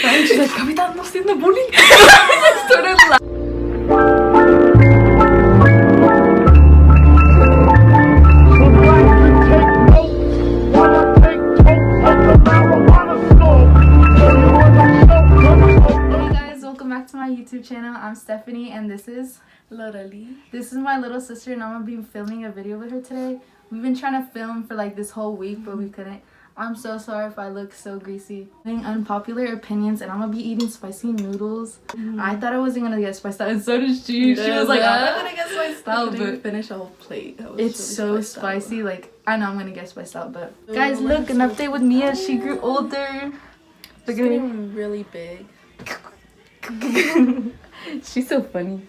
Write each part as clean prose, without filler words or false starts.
crying. She's like, Kavita, no estoy haciendo bullying. I started laughing. YouTube channel. I'm Stephanie and this is Lorelli. This is my little sister and I'm gonna be filming a video with her today. We've been trying to film for like this whole week but we couldn't. I'm so sorry if I look so greasy. Unpopular opinions and I'm gonna be eating spicy noodles. I thought I wasn't gonna get spiced out and so did she. She was like, I'm not gonna get spiced out, but finish a whole plate. It's so spicy. Like I know I'm gonna get spiced out, but guys, look, an update with Mia. She grew older. Look at her, really big. She's so funny.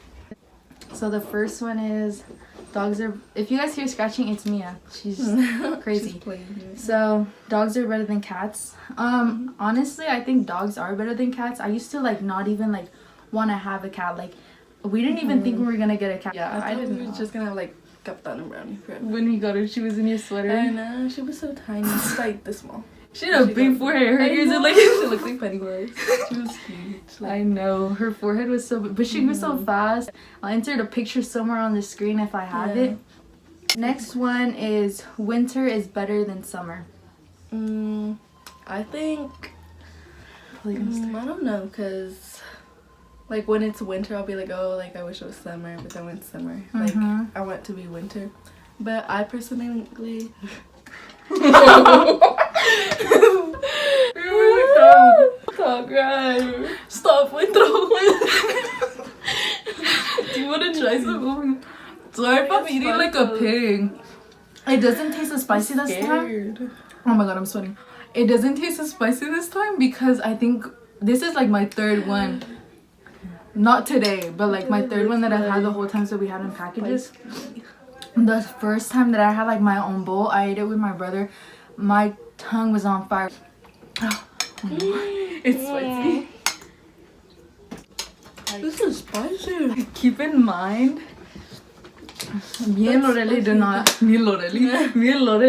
So the first one is dogs are, if you guys hear scratching, it's Mia. She's crazy. She's playing. So dogs are better than cats. Honestly, I think dogs are better than cats. I used to like not even like want to have a cat. Like we didn't even think we were gonna get a cat. Yeah, I didn't. We were just gonna have like Captain and Brownie forever. When we got her, she was in your sweater. I know, she was so tiny. She's like this small. She had a big forehead. Her ears are like she looked like Pennywise. She was huge. Like, I know her forehead was so big, but she grew so fast. I'll insert a picture somewhere on the screen if I have it. Next one is winter is better than summer. I think I don't know, cause like when it's winter I'll be like, oh, like I wish it was summer, but then when it's summer like I want it to be winter. But I personally Stop crying. Stop my throat. Do you want to try some? Sorry if I'm eating like a pig. It doesn't taste as spicy this time. Oh my god, I'm sweating. It doesn't taste as spicy this time because I think this is like my third one. Not today, but like my third one that I've had the whole time, so we had in packages. The first time that I had like my own bowl, I ate it with my brother. My tongue was on fire. It's spicy. This is spicy. Keep in mind, me and Lorelli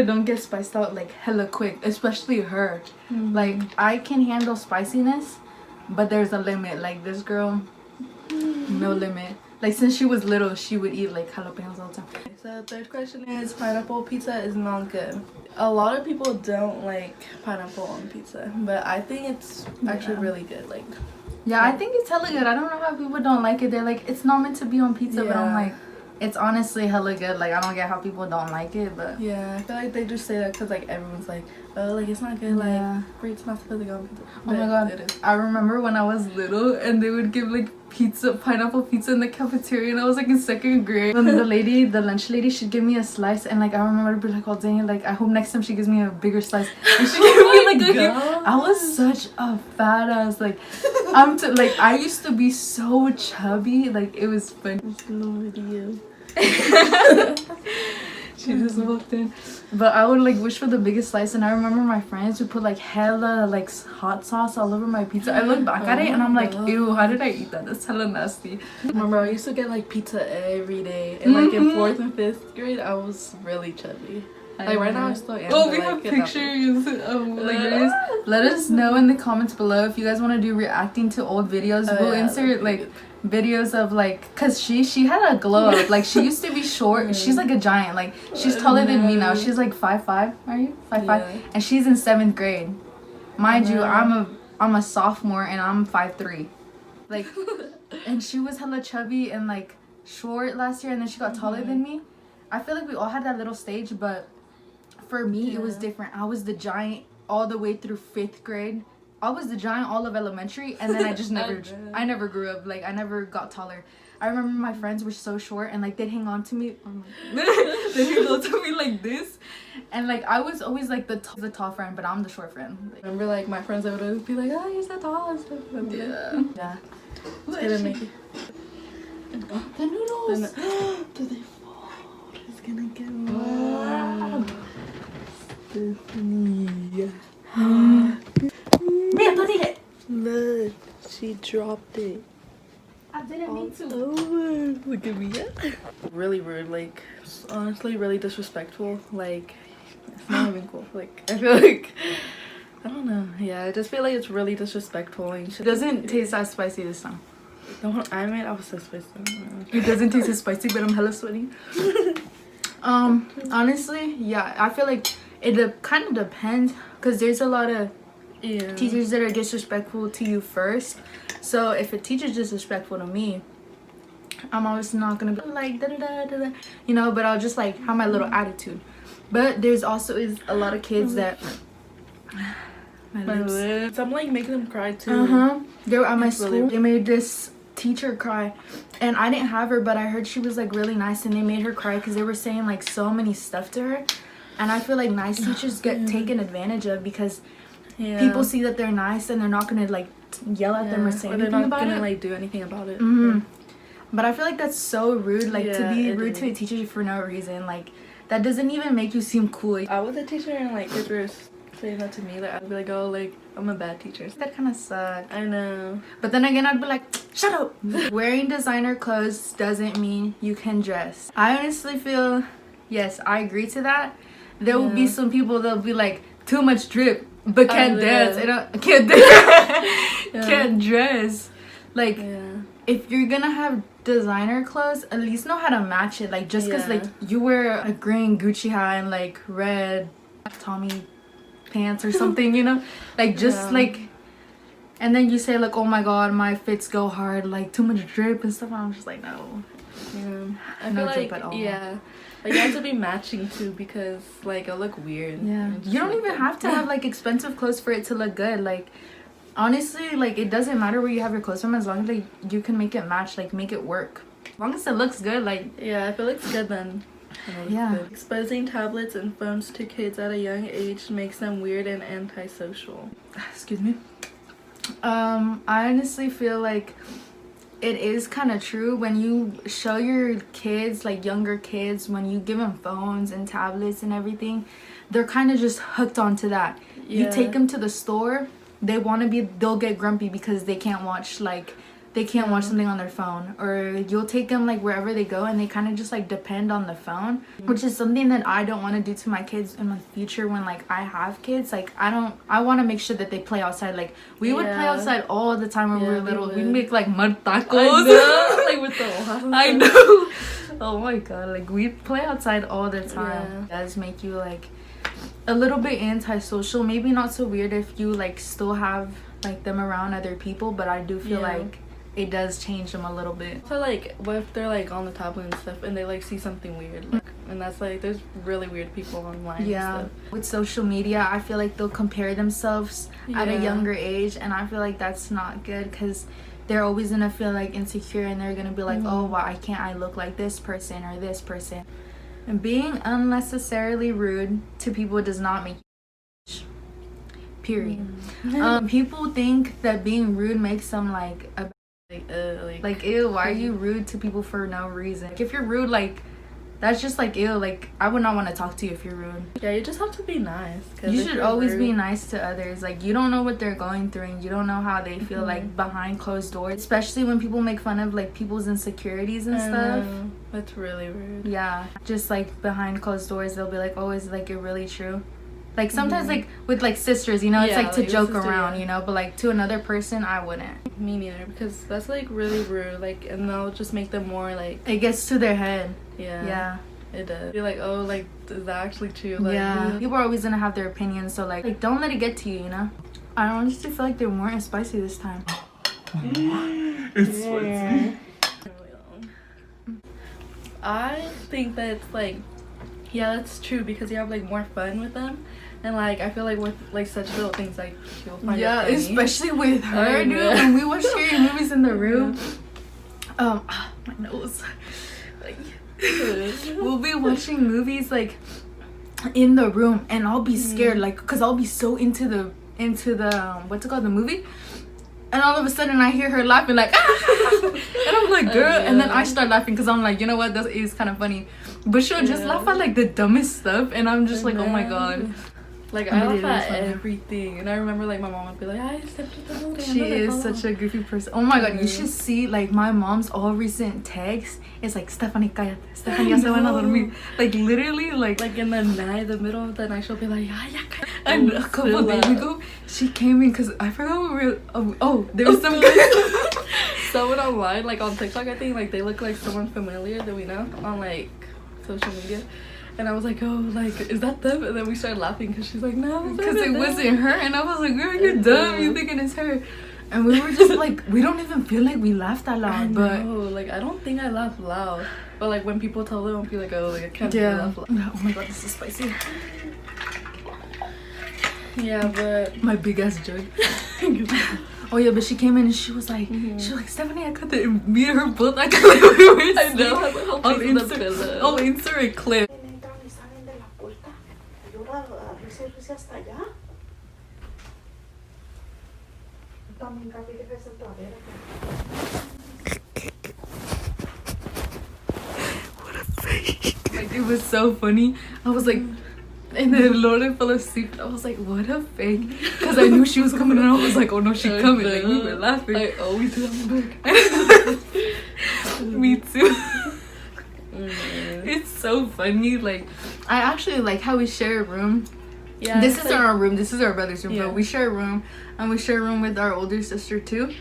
don't get spiced out like hella quick, especially her. Like I can handle spiciness, but there's a limit. Like this girl, no limit. Like since she was little, she would eat like jalapenos all the time. So the third question is, pineapple pizza is not good. A lot of people don't like pineapple on pizza, but I think it's actually really good. Like, yeah, I think it's hella good. I don't know how people don't like it. They're like, it's not meant to be on pizza, but I'm like, it's honestly hella good. Like I don't get how people don't like it, but yeah, I feel like they just say that because like everyone's like, oh, like it's not good. Like it's not supposed to go on pizza. Oh my god, it is. I remember when I was little and they would give like pineapple pizza in the cafeteria, and I was like in 2nd grade. And the lunch lady, she'd give me a slice, and like I remember I'd be like, oh dang it, like I hope next time she gives me a bigger slice. And she gave me like I was such a fat ass. Like like I used to be so chubby. Like it was funny. No video. She just walked in, but I would like wish for the biggest slice. And I remember my friends would put like hella like hot sauce all over my pizza. I look back at it and I'm like, ew, how did I eat that? That's hella nasty. Remember, I used to get like pizza every day, and like in 4th and 5th grade I was really chubby. Like right now I still am. Oh, we have pictures of like yours. Let us know in the comments below if you guys want to do reacting to old videos. We'll insert like videos of like, cause she had a glow up. Like she used to be short. She's like a giant. Like she's taller than me now. She's like 5'5". Are you 5'5"? And she's in 7th grade. Mind you, I'm a sophomore and I'm 5'3". Like, and she was hella chubby and like short last year, and then she got taller than me. I feel like we all had that little stage, but for me it was different. I was the giant all the way through 5th grade. I was the giant all of elementary, and then I just I never grew up. Like I never got taller. I remember my friends were so short and like they'd hang on to me. They'd hang on to me like this, and like I was always like the tall friend, but I'm the short friend. Like, remember like my friends would always be like, oh, you're so tall and stuff. Yeah. It's make it. The noodles. Do they fall? It's gonna get warm. Stefany. Man, don't eat it. Look, she dropped it. I didn't mean to. Oh, look at me. Really rude. Like, honestly, really disrespectful. Like, it's not even cool. Like, I feel like I don't know. Yeah, I just feel like it's really disrespectful. And It doesn't taste as spicy this time. The one I made, I was so spicy. It doesn't taste as spicy, but I'm hella sweaty. Honestly, yeah, I feel like it kind of depends, because there's a lot of teachers that are disrespectful to you first. So if a teacher's disrespectful to me, I'm obviously not gonna be like da da da da da, you know, but I'll just like have my little attitude. But there's also a lot of kids that my lips. I'm like making them cry too. They were at my school. They made this teacher cry, and I didn't have her, but I heard she was like really nice, and they made her cry because they were saying like so many stuff to her. And I feel like nice teachers get taken advantage of, because people see that they're nice and they're not gonna like yell at them or say anything about it. They're not gonna like do anything about it. But I feel like that's so rude, like to be rude to a teacher for no reason. Like that doesn't even make you seem cool. I was a teacher, and like kids were saying that to me, like I'd be like, oh, like I'm a bad teacher. That kind of sucks. I know. But then again, I'd be like, shut up. Wearing designer clothes doesn't mean you can dress. I honestly feel, yes, I agree to that. There will be some people that'll be like, too much drip, but can't dance. Can't dance. Can't dress. Like, if you're gonna have designer clothes, at least know how to match it. Like, just because like you wear a green Gucci hat and like red Tommy pants or something, you know, like just like, and then you say like, oh my god, my fits go hard, like too much drip and stuff. And I'm just like, no. I no feel drip like at all. Like you have to be matching too, because like it'll look weird. You don't even have to have like expensive clothes for it to look good. Like honestly, like it doesn't matter where you have your clothes from, as long as like you can make it match, like make it work, as long as it looks good. Like if it looks good, then good. Exposing tablets and phones to kids at a young age makes them weird and antisocial. Excuse me. I honestly feel like it is kind of true. When you show your kids, like younger kids, when you give them phones and tablets and everything, they're kind of just hooked onto that. You take them to the store, they'll get grumpy because they can't watch watch something on their phone. Or you'll take them like wherever they go, and they kind of just like depend on the phone, which is something that I don't want to do to my kids in the future. When like I have kids, like I want to make sure that they play outside. Like we would play outside all the time when we were little. We'd make like mud tacos. I know. Like with the water. I know. Oh my god, like we play outside all the time. It does make you like a little bit antisocial. Maybe not so weird if you like still have like them around other people, but I do feel like it does change them a little bit. So like what if they're like on the tablet and stuff, and they like see something weird, like, and that's like there's really weird people online and stuff. With social media, I feel like they'll compare themselves at a younger age, and I feel like that's not good, because they're always gonna feel like insecure, and they're gonna be like, oh, why can't I look like this person or this person? And being unnecessarily rude to people does not make you period. People think that being rude makes them like a like ew, why are you rude to people for no reason? Like, if you're rude, like that's just like ew, like I would not want to talk to you if you're rude. You just have to be nice. You should always be nice to others. Like you don't know what they're going through, and you don't know how they feel like behind closed doors, especially when people make fun of like people's insecurities and stuff. That's really rude. Just like behind closed doors, they'll be like, oh, is like it really true? Like sometimes like with like sisters, you know, it's like to joke around, you know, but like to another person, I wouldn't. Me neither, because that's like really rude. Like, and that'll just make them more like, it gets to their head. It does. You're like, oh, like is that actually true? Like, people are always gonna have their opinions, so like don't let it get to you, you know. I honestly feel like they weren't as spicy this time. It's spicy. I think that it's like, that's true, because you have like more fun with them. And like I feel like with like such little things, like you'll find it funny. Especially with her, dude. When we watch scary movies in the room, my nose. Like, we'll be watching movies like in the room, and I'll be scared, like, cause I'll be so into the what's it called, the movie, and all of a sudden I hear her laughing like, and I'm like, girl, and then I start laughing, cause I'm like, you know what, that is kind of funny, but she'll just laugh at like the dumbest stuff, and I'm just like, oh my god. Like, I laugh at everything. And I remember, like, my mom would be like, ay, she is such a goofy person. Oh my god, you should see, like, my mom's all recent texts. It's like, Stefany, cállate. Stefany, ya se van a dormir. Like, literally, like in the night, the middle of the night, she'll be like, ay, ya cállate. And a couple days ago, she came in because I forgot what we were. There was some someone online, like on TikTok, I think, like they look like someone familiar that we know on like social media. And I was like, oh, like, is that them? And then we started laughing because she's like, no, because it wasn't her. And I was like, girl, you're dumb. You thinking it's her. And we were just like, we don't even feel like we laughed that loud. But like, I don't think I laugh loud. But like when people tell them, I'll be like, oh, like I can't laugh loud. Oh my god, this is spicy. Yeah, but my big ass jug. Oh yeah, but she came in and she was like, Stefany, I cut it. Me and her both. I cut it. I know. I'll insert a clip. What a fake. Like, it was so funny. I was like, and then Lauren fell asleep. I was like, what a fake. Because I knew she was coming and I was like, oh no, she's coming. Like, we were laughing. I always do that. Me too. It's so funny. Like, I actually like how we share a room. Yeah, this isn't our room. This is our brother's room. But we share a room. And we share a room with our older sister too.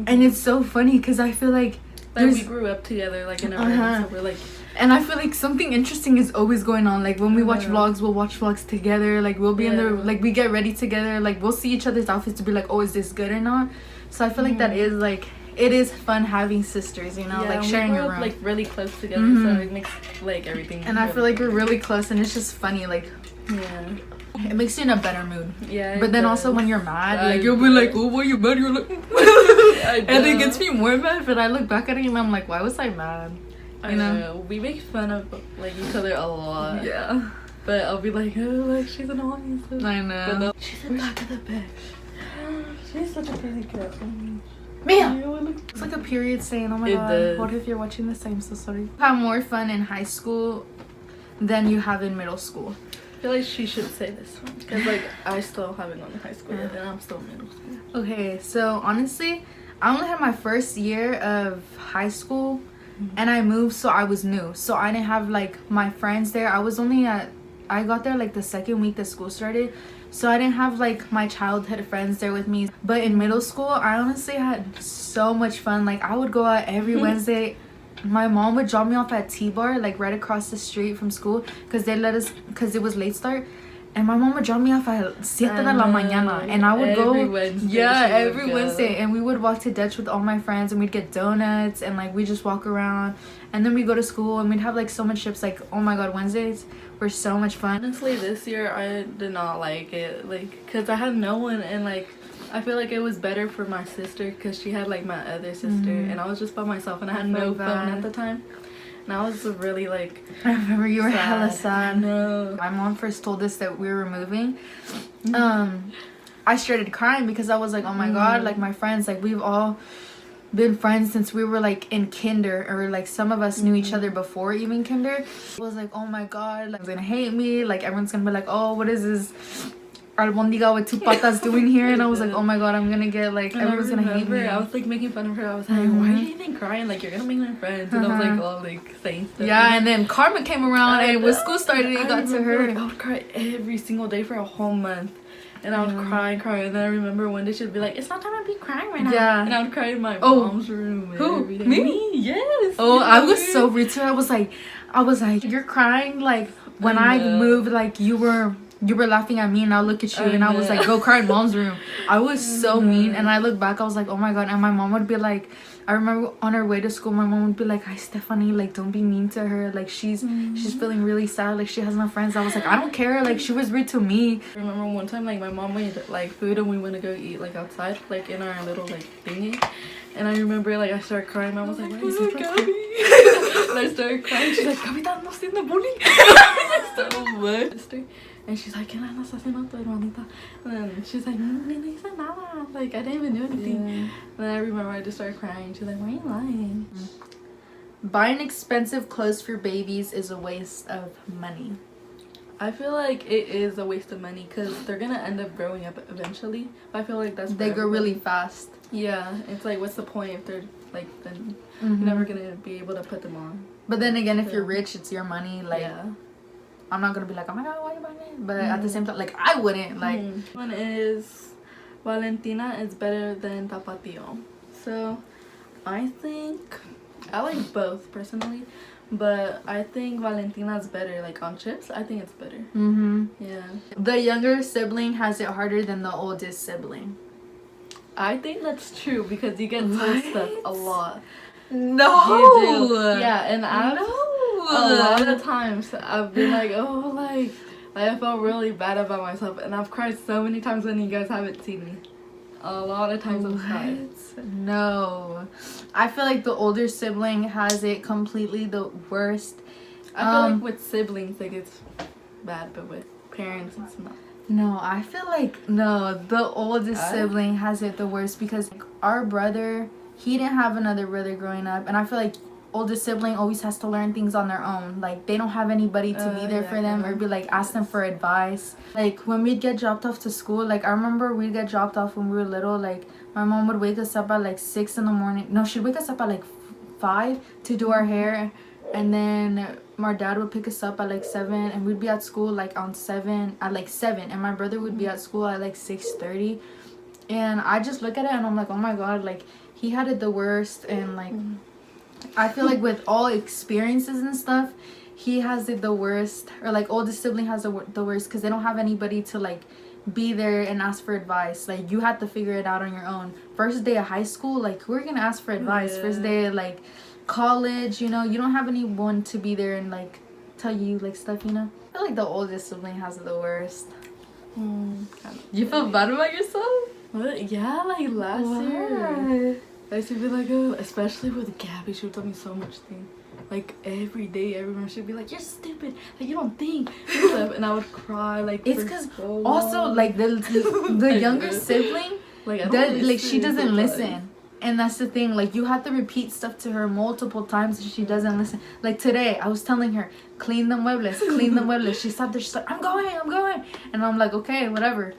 And it's so funny because I feel like we grew up together, like in our room, so we're like. And I feel like something interesting is always going on. Like when we watch vlogs, we'll watch vlogs together. Like we'll be in there, like we get ready together. Like we'll see each other's outfits to be like, oh, is this good or not? So I feel like that is like, it is fun having sisters, you know, like sharing your room. Like really close together, so it makes like everything. And I feel like we're really close, and it's just funny. Like, it makes you in a better mood. Yeah. But then also when you're mad, like you'll be like, oh, why you mad? You're like, and it gets me more mad. But I look back at it and I'm like, why was I mad? You know, we make fun of like each other a lot. Yeah. But I'll be like, oh, like she's annoying. So. I know. But no, she's in the back of the bed. She's such a crazy cat. Man, it's like a period saying, oh my god, does. What if you're watching this? I'm so sorry. You have more fun in high school than you have in middle school. I feel like she should say this one because like I still haven't gone to high school yet, and I'm still in middle school. Okay, so honestly, I only had my first year of high school. And I moved, so I was new, so I didn't have like my friends there. I got there like the second week that school started, so I didn't have like my childhood friends there with me. But in middle school, I honestly had so much fun. Like I would go out every Wednesday. My mom would drop me off at T-Bar, like right across the street from school, because it was late start. And my mom would drop me off at 7 de la mañana. And I would go every Wednesday. And we would walk to Dutch with all my friends. And we'd get donuts. And like we just walk around. And then we'd go to school. And we'd have like so much trips. Like, oh my god, Wednesdays were so much fun. Honestly, this year I did not like it. Like, because I had no one. And like, I feel like it was better for my sister. Because she had like my other sister. And I was just by myself. And I had no phone at the time. And I was really like, I remember you were hella sad. No. My mom first told us that we were moving. I started crying because I was like, oh my god, like my friends, like we've all been friends since we were like in kinder, or like some of us knew each other before even kinder. I was like, oh my god, like, they're gonna hate me. Like everyone's gonna be like, oh, what is this albondiga with 2 patas doing here? And I was like, oh my god, I'm gonna get like, everyone's gonna hate me. I was like making fun of her. I was like, why are you even crying? Like, you're gonna make my friends. And I was like, all like saying stuff. Yeah, and then Karma came around, and when school started, it got to her. Like, I would cry every single day for a whole month. And I would cry and cry. And then I remember one day she'd be like, it's not time to be crying right now. Yeah. And I would cry in my mom's room. Who? Every day. Me? Yes. Oh, I was so rude to her. I was like, you're crying like when I moved, like you were laughing at me, and I look at you, and I was like, go cry in mom's room. I was so mean. And I look back, I was like, oh my god. And my mom would be like, I remember on our way to school, my mom would be like, hi Stefany, like don't be mean to her, like she's feeling really sad, like she has no friends. I was like, I don't care, like she was rude to me. I remember one time, like my mom made like food, and we went to go eat like outside, like in our little like thingy. And I remember like I started crying. Mom was like, what is it, Gabby? And I started crying. She's like, Gabby, estás haciendo bullying. I started what? And she's like, ¿qué le andas haciendo a tu hermanita? And then she's like, no hice nada. Like, I didn't even do anything. Yeah. And then I remember I just started crying. She's like, why are you lying? Buying expensive clothes for babies is a waste of money. I feel like it is a waste of money because they're gonna end up growing up eventually. But I feel like they grow really fast. Yeah, it's like, what's the point if they're like, then you're never gonna be able to put them on. But then again, if you're rich, it's your money. Like, yeah. I'm not gonna be like, oh my god, why are you buying it? But at the same time, like, I wouldn't. Like, one is Valentina is better than Tapatio. So I think I like both personally, but I think Valentina's better. Like on chips, I think it's better. Yeah. The younger sibling has it harder than the oldest sibling. I think that's true because you get told stuff a lot. No. You do. Yeah, and a lot of times I've been like, oh, like I felt really bad about myself, and I've cried so many times when you guys haven't seen me. A lot of times I've cried. No, I feel like the older sibling has it completely the worst. I feel like with siblings, like it's bad, but with parents, it's not. No, I feel like no, the oldest sibling has it the worst because like, our brother, he didn't have another brother growing up, and I feel like oldest sibling always has to learn things on their own. Like they don't have anybody to be there for them or be like ask them for advice. Like when we'd get dropped off to school, like I remember we'd get dropped off when we were little. Like my mom would wake us up at like 6 in the morning. No, she'd wake us up at like 5 to do our hair, and then my dad would pick us up at like 7, and we'd be at school like on 7 at like 7, and my brother would be at school at like 6:30. And I just look at it and I'm like, oh my god, like he had it the worst. And like I feel like with all experiences and stuff, he has it the worst, or like oldest sibling has the worst because they don't have anybody to like be there and ask for advice. Like you have to figure it out on your own. First day of high school, like who are gonna ask for advice? First day of like college, you know, you don't have anyone to be there and like tell you like stuff, you know. I feel like the oldest sibling has it the worst. You feel bad about yourself? What? Yeah, like last year I used to be like, oh, especially with Gabby, she would tell me so much things. Like every day, everyone she'd be like, you're stupid, like you don't think, and I would cry. Like it's because also like the younger sibling, like she doesn't listen, and that's the thing. Like you have to repeat stuff to her multiple times, and she doesn't listen. Like today, I was telling her, clean the muebles, clean the muebles. She sat there, she's like, I'm going, and I'm like, okay, whatever.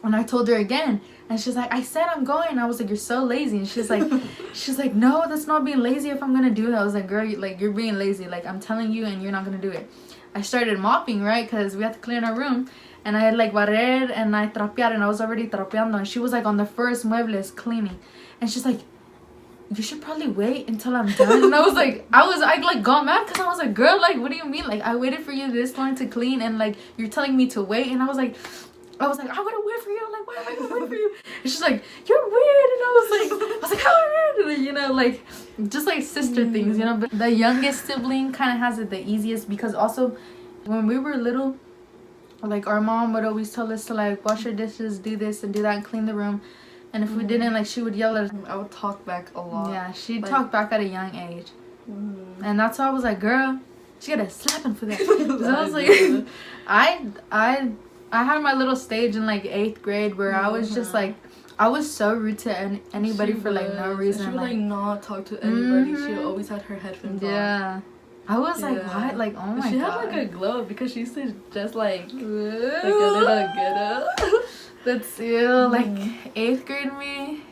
And I told her again, and she's like, I said I'm going. And I was like, you're so lazy. And she's like, no, that's not being lazy if I'm gonna do it. I was like, girl, you're being lazy. Like I'm telling you, and you're not gonna do it. I started mopping, right, because we had to clean our room, and I had like barrer and I trapear, and I was already trapeando, and she was like on the first muebles cleaning, and she's like, you should probably wait until I'm done. And I like got mad because I was like, girl, like what do you mean? Like I waited for you this long to clean, and like you're telling me to wait. And I was like, I'm gonna wait for you. I'm like, why am I gonna wait for you? And she's like, you're weird. And I was like, how weird? You know, like just like sister things, you know. But the youngest sibling kind of has it the easiest because also when we were little, like our mom would always tell us to like wash your dishes, do this and do that, and clean the room. And if we didn't, like she would yell at us. I would talk back a lot. Yeah, she'd talk back at a young age. And that's why I was like, girl, she got a slapping for that. So I was like, I had my little stage in like 8th grade where I was just like, I was so rude to anybody for like no reason. She would like not talk to anybody. She always had her headphones on. Yeah. I was like, what? Like, oh my god. She had like a glow up because she used to just like a little get up. That's ew. Like 8th grade me.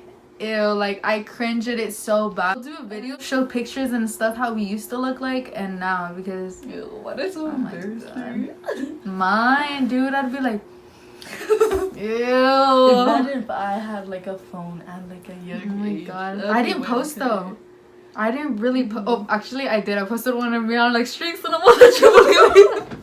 Ew, like I cringe at it so bad. I'll do a video, show pictures and stuff how we used to look like and now because ew, what is so embarrassing? Mine, dude, I'd be like ew. Imagine if I had like a phone and like a young oh my god. I didn't post though. I didn't really oh actually I did. I posted one of me on like streaks and I'm on the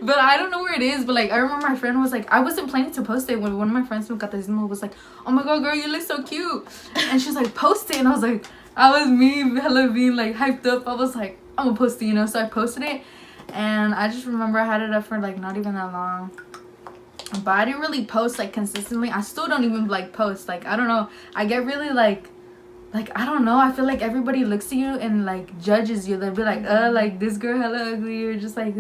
but I don't know where it is. But like I remember my friend was like, I wasn't planning to post it when one of my friends from Catecismo was like, oh my god girl, you look so cute, and she's like, post it. And I was like, I was me hella being like hyped up. I was like, I'm gonna post it, you know. So I posted it, and I just remember I had it up for like not even that long, but I didn't really post like consistently. I still don't even like post. Like I don't know, I get really like I don't know, I feel like everybody looks at you and like judges you. They'll be like, like this girl hella ugly, or just like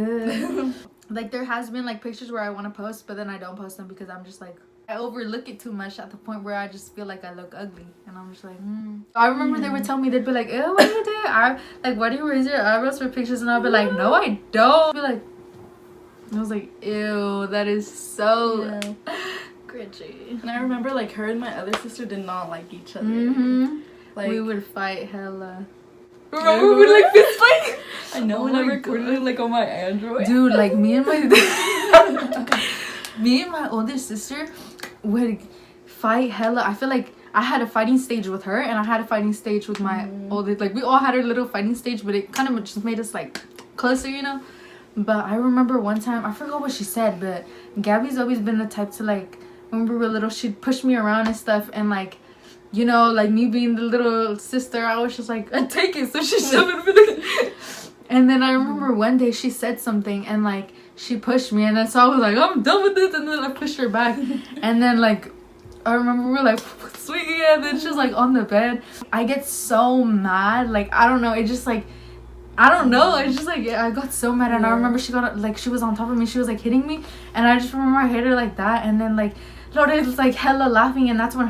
like there has been like pictures where I want to post, but then I don't post them because I'm just like, I overlook it too much at the point where I just feel like I look ugly, and I'm just like I remember they would tell me, they'd be like, ew, what do you do? Like, why do you raise your eyebrows for pictures? And I'll be like, no I don't. I'll be like, I was like, ew, that is so cringy. And I remember like her and my other sister did not like each other. Like we would fight hella. Remember we like fist fight? I know when I recorded it like on my Android. Dude, like me and my older sister would fight hella. I feel like I had a fighting stage with her and I had a fighting stage with my older, like we all had a little fighting stage, but it kind of just made us like closer, you know. But I remember one time, I forgot what she said, but Gabby's always been the type to like, when we were little, she'd push me around and stuff, and like, you know, like me being the little sister, I was just like, take it. So she shoved it. And then I remember one day she said something and like she pushed me, and then so I was like, I'm done with this, and then I pushed her back. And then like I remember we were like, sweetie, and then she was like on the bed. I get so mad, like I don't know, it just like, I don't know, it's just like I got so mad. And I remember she got like, she was on top of me, she was like hitting me, and I just remember I hit her like that. And then like Lore was like hella laughing, and that's when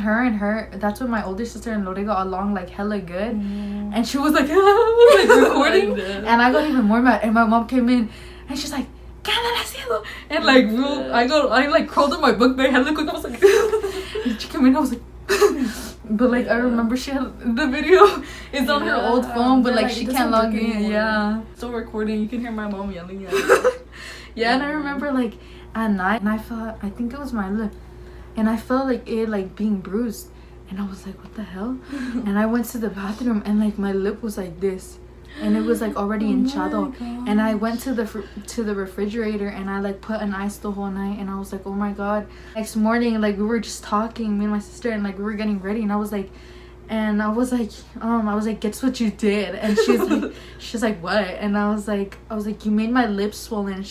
that's when my older sister and Lore got along like hella good. And she was like, like recording, and I got even more mad. And my mom came in and she's like, and like I like crawled in my book bag hella quick. I was like and she came in, I was like but like I remember she had the video is on her old phone, but like she can't log in. Still recording, you can hear my mom yelling at me. And I remember like at night, and I think it was my lip, and I felt like it like being bruised, and I was like, what the hell? And I went to the bathroom, and like my lip was like this, and it was like already hinchado. And I went to the refrigerator, and I like put an ice the whole night, and I was like, oh my god. Next morning, like we were just talking, me and my sister, and like we were getting ready, and I was like, guess what you did? And she's like what? And I was like you made my lips swollen.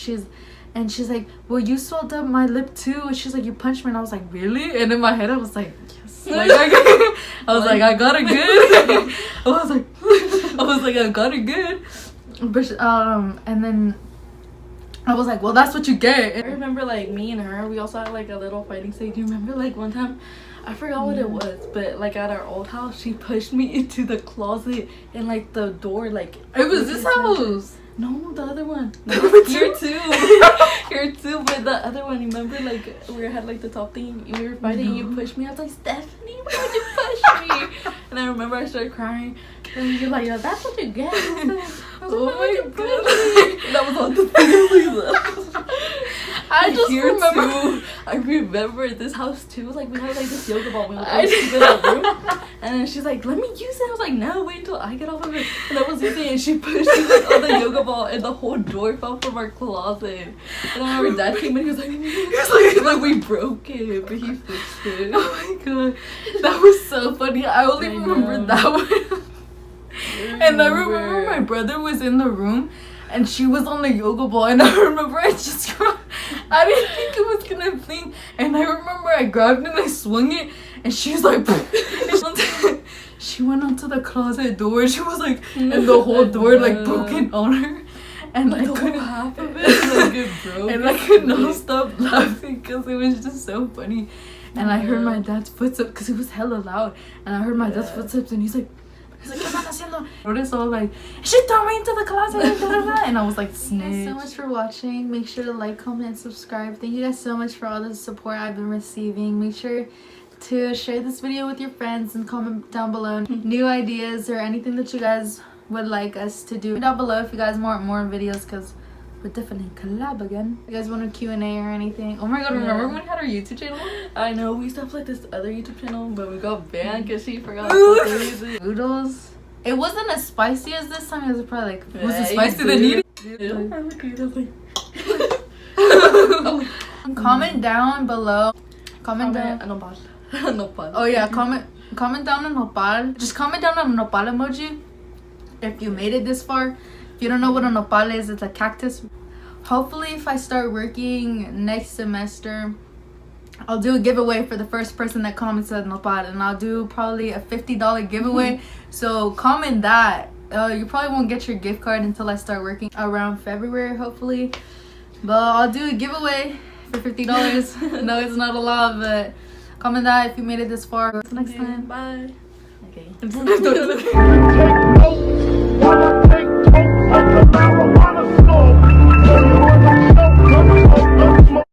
And she's like, well, you swelled up my lip too. And she's like, you punched me. And I was like, really? And in my head I was like, yes. Like I was like, I got it good. I was like, I got it good. But and then I was like, well, that's what you get. I remember like me and her, we also had like a little fighting stage. You remember like one time, I forgot what it was, but like at our old house, she pushed me into the closet, and like the door, like it was this house. No, the other one. Here too. Here too, but the other one, remember like we had like the top thing, we were fighting, you pushed me. I was like, Stephanie, why would you push me? And I remember I started crying, and you're like, that's what you get. Oh my god. That was on the thing. I just remember. I remember this house too. Like we had like this yoga ball. We would always keep it in our room. And then she's like, "Let me use it." I was like, "No, wait until I get off of it." And I was using it, and she pushed me like on the yoga ball, and the whole door fell from our closet. And I remember Dad came in. He was like, like we broke it, but he fixed it. Oh my god, that was so funny. I only remember that one. And I remember my brother was in the room, and she was on the yoga ball, and I remember I just I didn't think it was gonna fling, and I remember I grabbed it and I swung it, and she was like she went onto the closet door. She was like, and the whole door like broken on her, and like couldn't half of it like it broke, and I could not stop laughing because it was just so funny. And I heard my dad's footsteps because it was hella loud, and I heard my dad's footsteps, and he's like, ¿qué están haciendo? Notice all like, she threw me into the closet, and I was like, snitch. Thank you guys so much for watching. Make sure to like, comment, and subscribe. Thank you guys so much for all the support I've been receiving. Make sure to share this video with your friends and comment down below new ideas or anything that you guys would like us to do down below if you guys want more videos, because we're definitely collab again. You guys want a Q&A or anything? Oh my god, remember when we had our YouTube channel? I know, we used to have like this other YouTube channel, but we got banned because she forgot to use it. Noodles. It wasn't as spicy as this time. It was probably like, was it spicy than needed? Comment down below. Comment down. Nopal. Oh yeah, comment down on nopal. Just comment down on nopal emoji if you made it this far. If you don't know what a nopal is, it's a cactus. Hopefully if I start working next semester, I'll do a giveaway for the first person that comments on nopal, and I'll do probably a $50 giveaway. So comment that. You probably won't get your gift card until I start working around February, hopefully. But I'll do a giveaway for $50. No, it's not a lot, but comment that if you made it this far. Until next time. Bye. Take notes of the marijuana